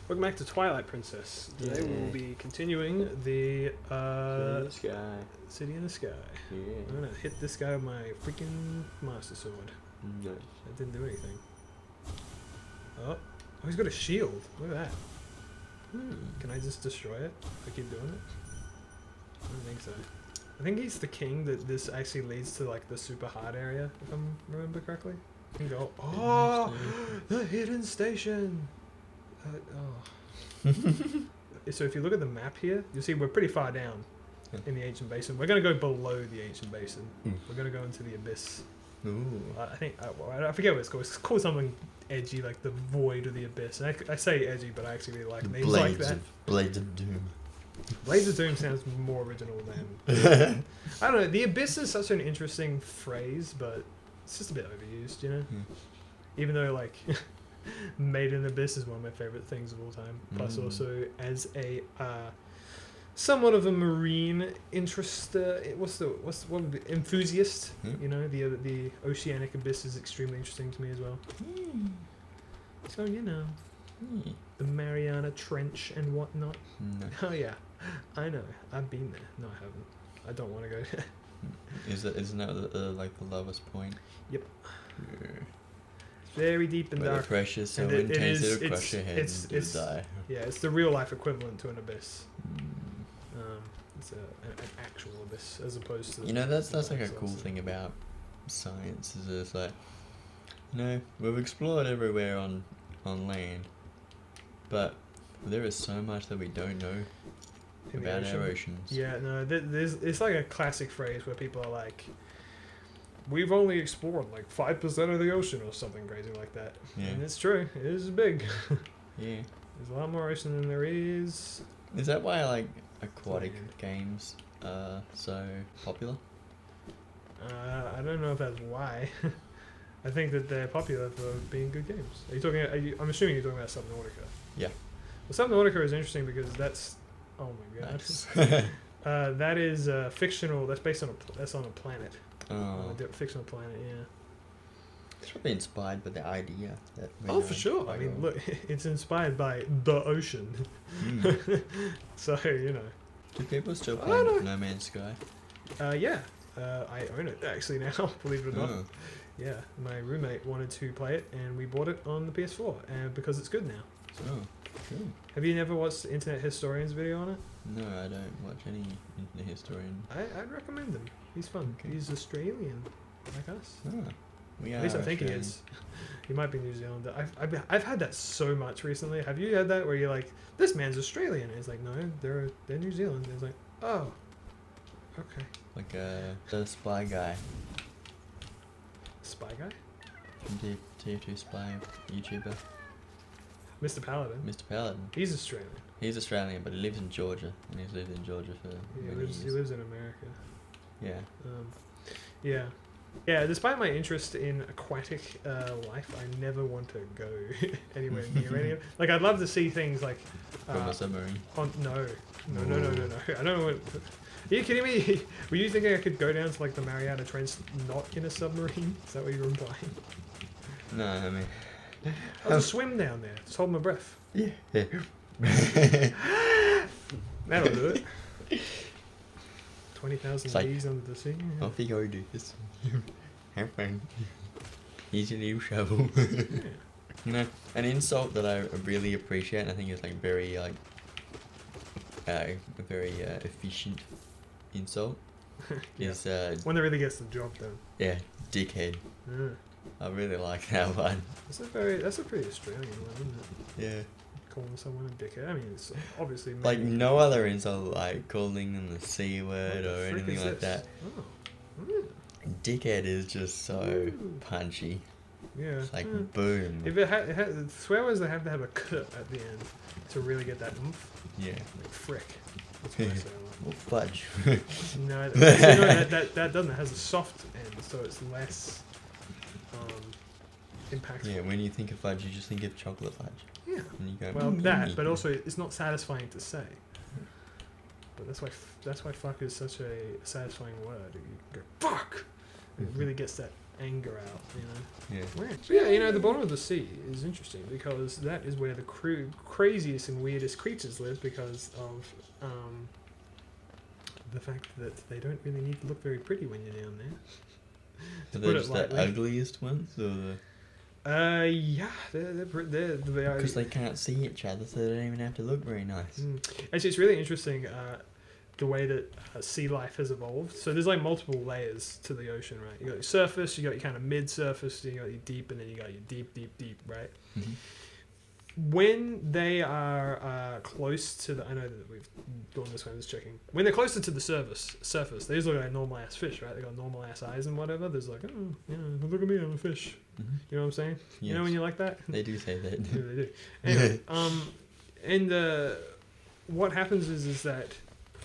Welcome back to Twilight Princess. Today we will be continuing the City in the Sky. Yeah. I'm gonna hit this guy with my freaking Master Sword. No. That didn't do anything. Oh, he's got a shield. Look at that. Can I just destroy it if I keep doing it? I don't think so. I think he's the king that this actually leads to, like, the super hard area, if I remember correctly. You can go, oh, the hidden station! So if you look at the map here, you'll see we're pretty far down in the ancient basin. We're going to go below the ancient basin. We're going to go into the abyss. Ooh. I think, I forget what it's called. It's called something edgy, like the void or the abyss. And I say edgy, but I actually really like names like that. Blades of Doom. Blades of Doom sounds more original than... I don't know, the abyss is such an interesting phrase, but it's just a bit overused, you know? Even though, like, Made in Abyss is one of my favourite things of all time. Plus also as a somewhat of a marine interest, what would be, enthusiast, you know, the oceanic abyss is extremely interesting to me as well. So, you know, the Mariana Trench and whatnot. No. Oh yeah, I know. I've been there. No, I haven't. I don't want to go there. Isn't that like the lowest point? Yep. Yeah. Very deep and Where dark. the pressure's so And intense it'll crush your head and you'll die. Yeah, it's the real life equivalent to an abyss. It's an actual abyss as opposed to... You know, that's like a cool thing about science, is it's like, you know, we've explored everywhere on land, but there is so much that we don't know about our oceans. Yeah, no, it's like a classic phrase where people are like, we've only explored like 5% of the ocean or something crazy like that. Yeah. And it's true, it is big. Yeah. There's a lot more ocean than there is. Is that why like aquatic games are so popular? I don't know if that's why. I think that they're popular for being good games. Are you talking? I'm assuming you're talking about Subnautica. Yeah. Well, Subnautica is interesting because that's... Oh my god. Nice. That is fictional. That's based on that's on a planet. Oh. A fictional planet, yeah. It's probably inspired by the idea. That For sure. I mean, look, it's inspired by the ocean. So, you know. Do people still play No Man's Sky? Yeah. I own it, actually, now, believe it or not. Oh. Yeah, my roommate wanted to play it, and we bought it on the PS4, and because it's good now. So. Oh, cool. Have you never watched the Internet Historian's video on it? No, I don't watch any Internet Historian. I'd recommend him. He's fun. Okay. He's Australian, like us. Oh, we are At least I think he Australian. is. He might be New Zealander. I've had that so much recently. Have you had that where you're like, this man's Australian? And it's like, no, they're New Zealand. And it's like, oh, okay. Like the spy guy. Spy guy? Tier 2 spy YouTuber. Mr. Paladin. Mr. Paladin. He's Australian. He's Australian, but he lives in Georgia, and he's lived in Georgia for many years. He lives in America. Yeah. Yeah. Yeah, despite my interest in aquatic life, I never want to go anywhere near any of it. Like, I'd love to see things like... From a submarine. No. I don't know what... Are you kidding me? Were you thinking I could go down to, like, the Mariana Trench not in a submarine? Is that what you were implying? No, I mean... I'll just swim down there. Just hold my breath. Yeah. That'll do it. 20,000 like, Gs under the sea. Off you go, do this. Have fun. Use your new shovel. You know, an insult that I really appreciate, and I think is like very efficient insult is one that really gets the job done. Yeah, dickhead. Yeah. I really like that one. That's a pretty Australian one, isn't it? Yeah. Calling someone a dickhead. I mean, it's obviously like no other insult, like calling them the C word or anything like that. Oh. Dickhead is just so punchy. Yeah. It's like boom. If it had swear words, they have to have a k at the end to really get that oomph. Yeah. Like frick. That's what I say. Or fudge. No, that doesn't. It has a soft end, so it's less impactful. Yeah, when you think of fudge, you just think of chocolate fudge. Yeah. And you go, well, that, but also it's not satisfying to say. But that's why fuck is such a satisfying word. You go fuck. It really gets that anger out, you know. Yeah. Weird. So yeah, you know, the bottom of the sea is interesting because that is where the craziest and weirdest creatures live because of the fact that they don't really need to look very pretty when you're down there. Are they just the ugliest ones, or the? Yeah, they're Because they can't see each other, so they don't even have to look very nice. Actually, it's really interesting the way that sea life has evolved. So there's like multiple layers to the ocean, right? You got your surface, you got your kind of mid-surface, you got your deep, and then you got your deep, deep, deep, right? Mm-hmm. When they are close to the, I know that we've done this when I was checking. When they're closer to the surface, they just look like normal ass fish, right? They got normal ass eyes and whatever. There's like, oh, you know, look at me, I'm a fish. Mm-hmm. You know what I'm saying? Yes. You know when you like that? They do say that. Yeah, they do. Anyway, and what happens is that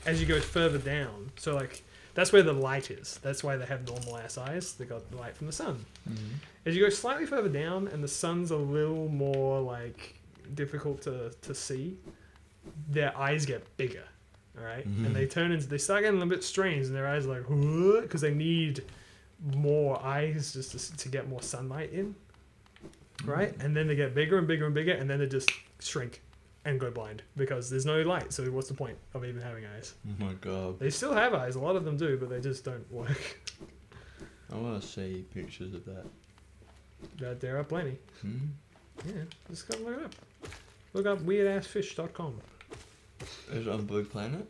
as you go further down, so like that's where the light is. That's why they have normal ass eyes. They got the light from the sun. Mm-hmm. As you go slightly further down, and the sun's a little more like difficult to see, their eyes get bigger. All right? Mm-hmm. And they start getting a bit strange, and their eyes are like, because they need more eyes just to get more sunlight in, right? And then they get bigger and bigger and bigger, and then they just shrink and go blind because there's no light. So what's the point of even having eyes? Oh my god. They still have eyes. A lot of them do, but they just don't work. I want to see pictures of that. There are plenty. Hmm? Yeah, just go look it up. Look up weirdAssFish.com. Is it on Blue Planet?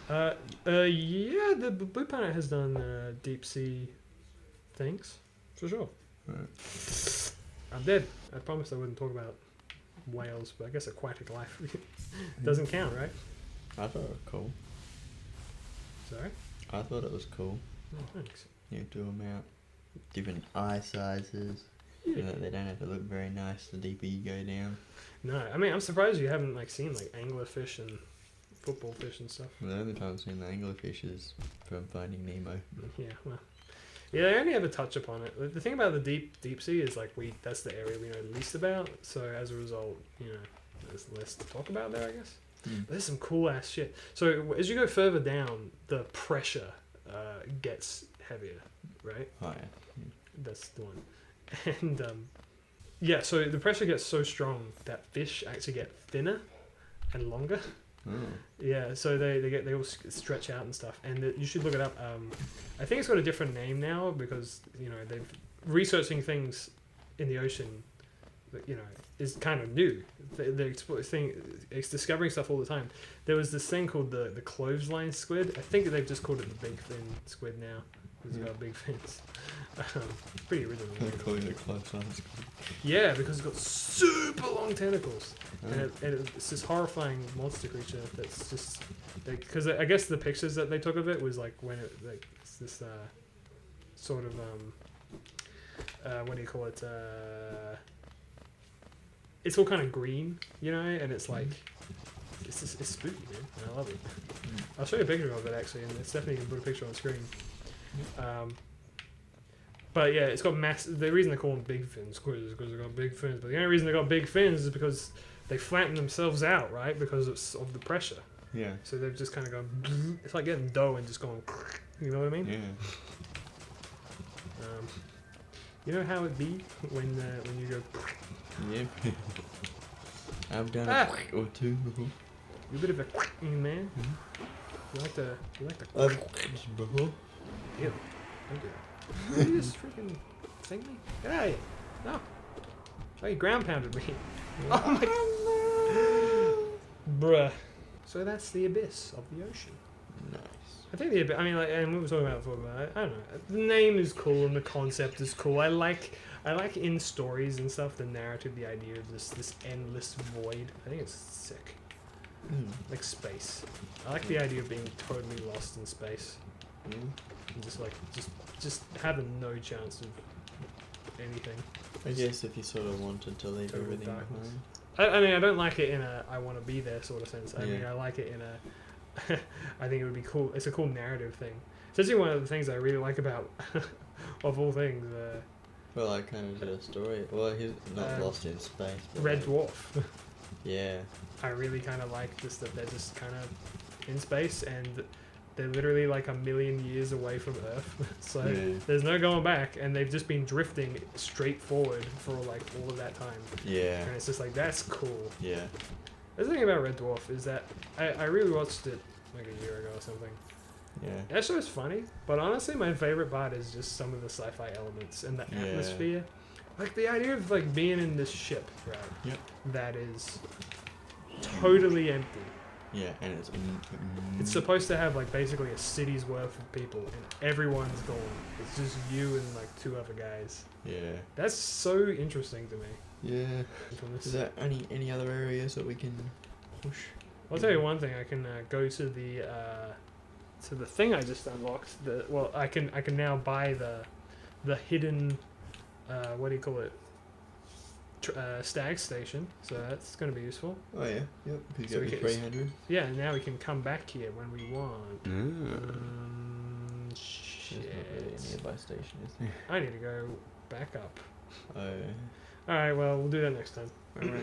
Yeah, the Blue Planet has done deep sea things for sure. Right. I'm dead. I promised I wouldn't talk about whales, but I guess aquatic life doesn't count, right? I thought it was cool. Sorry? I thought it was cool. Oh, thanks. You do them out. Different eye sizes. Yeah. So that they don't have to look very nice the deeper you go down. No, I mean, I'm surprised you haven't like seen like anglerfish and football fish and stuff. The only time I've seen the anglerfish is from Finding Nemo. Yeah, well, yeah, they only ever touch upon it. The thing about the deep sea is like that's the area we know the least about. So as a result, you know, there's less to talk about there, I guess. But there's some cool ass shit. So as you go further down, the pressure gets heavier, right? Oh yeah. That's the one. And yeah, so the pressure gets so strong that fish actually get thinner and longer. Oh. Yeah, so they all stretch out and stuff, and you should look it up. I think it's got a different name now because you know they've researching things in the ocean. You know, is kind of new. It's discovering stuff all the time. There was this thing called the clothesline squid. I think they've just called it the big fin squid now. Because it's got big fins. Pretty original. They're calling it clothesline squid. Yeah, because it's got super long tentacles. Oh. And it's this horrifying monster creature that's just... Because I guess the pictures that they took of it was like when it's this sort of... what do you call it? It's all kind of green, you know, and it's like... It's spooky, man. And I love it. I'll show you a picture of it actually, and it's definitely you can put a picture on screen. But yeah, it's got the reason they call them big fin squids is because they've got big fins. But the only reason they got big fins is because they flatten themselves out, right? Because of the pressure. Yeah. So they've just kind of gone. It's like getting dough and just going. You know what I mean? Yeah. You know how it be when you go. Yep. I've done a or two before. You're a bit of a man. Mm-hmm. You like the. Before. Ew. Don't do that. You just freaking thing me? Get out of here. No. Oh, you ground pounded me. Oh my. Bruh. So that's the abyss of the ocean. Nice. I think the abyss, I mean, like, and we were talking about it before, but I don't know. The name is cool and the concept is cool. I like in stories and stuff, the narrative, the idea of this endless void. I think it's sick. Like space. I like the idea of being totally lost in space. And just having no chance of anything. I guess if you sort of wanted to leave Total everything darkness. behind. I mean, I don't like it in a I want to be there sort of sense. I mean, Yeah. I like it in a I think it would be cool. It's a cool narrative thing. It's actually one of the things I really like about, of all things, Well, I kind of did a story. Well, he's not lost in space. But Red like, Dwarf. Yeah. I really kind of like this that they're just kind of in space and they're literally like 1,000,000 years away from Earth, so Yeah. there's no going back, and they've just been drifting straight forward for like all of that time. Yeah. And it's just like, that's cool. Yeah. The thing about Red Dwarf is that I really watched it like a year ago or something. Yeah. That show's funny, but honestly, my favorite part is just some of the sci-fi elements and the Yeah. atmosphere. Like the idea of like being in this ship, right? Yep. That is totally empty. Yeah, and It's supposed to have like basically a city's worth of people, and everyone's gone. It's just you and like 2 other guys. Yeah. That's so interesting to me. Yeah. From this. Is there any other areas that we can push? I'll tell you one thing. I can go to the thing I just unlocked. I can now buy the hidden what do you call it? Stag station. So that's going to be useful. Oh yeah. Yep. You So got we your can- 300. Yeah, and now we can come back here when we want. There's Shit. not really a nearby station, is there? I need to go back up. Oh. Alright, well, we'll do that next time. Alright.